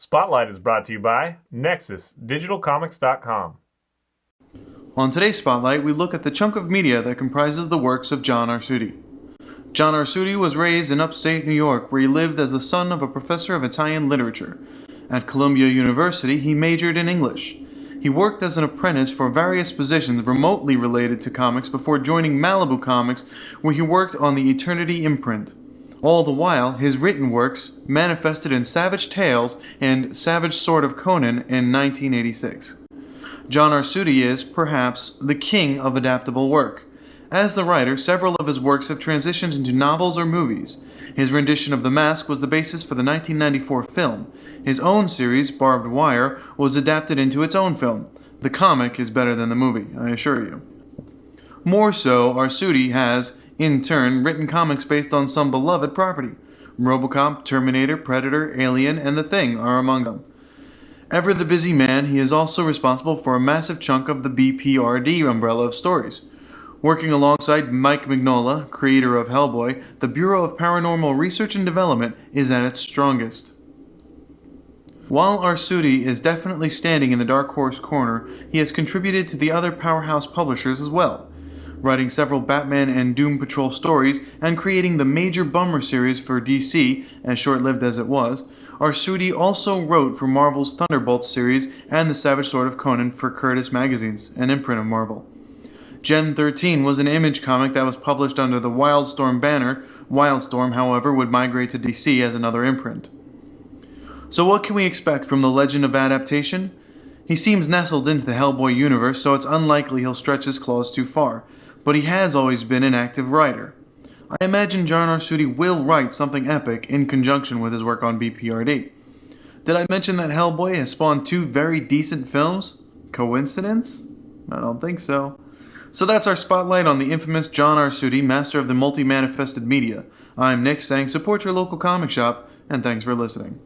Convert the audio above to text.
Spotlight is brought to you by NexusDigitalComics.com. On today's Spotlight, we look at the chunk of media that comprises the works of John Arcudi. John Arcudi was raised in upstate New York, where he lived as the son of a professor of Italian literature. At Columbia University, he majored in English. He worked as an apprentice for various positions remotely related to comics before joining Malibu Comics, where he worked on the Eternity imprint. All the while, his written works manifested in Savage Tales and Savage Sword of Conan in 1986. John Arcudi is, perhaps, the king of adaptable work. As the writer, several of his works have transitioned into novels or movies. His rendition of The Mask was the basis for the 1994 film. His own series, Barbed Wire, was adapted into its own film. The comic is better than the movie, I assure you. More so, Arcudi has, in turn, written comics based on some beloved property. RoboCop, Terminator, Predator, Alien, and The Thing are among them. Ever the busy man, he is also responsible for a massive chunk of the BPRD umbrella of stories. Working alongside Mike Mignola, creator of Hellboy, the Bureau of Paranormal Research and Development is at its strongest. While Arcudi is definitely standing in the dark horse corner, he has contributed to the other powerhouse publishers as well. Writing several Batman and Doom Patrol stories and creating the Major Bummer series for DC, as short-lived as it was, Arcudi also wrote for Marvel's Thunderbolts series and the Savage Sword of Conan for Curtis Magazines, an imprint of Marvel. Gen 13 was an Image comic that was published under the Wildstorm banner. Wildstorm, however, would migrate to DC as another imprint. So what can we expect from the legend of adaptation? He seems nestled into the Hellboy universe, so it's unlikely he'll stretch his claws too far, but he has always been an active writer. I imagine John Arcudi will write something epic in conjunction with his work on BPRD. Did I mention that Hellboy has spawned 2 very decent films? Coincidence? I don't think so. So that's our spotlight on the infamous John Arcudi, master of the multi-manifested media. I'm Nick saying support your local comic shop, and thanks for listening.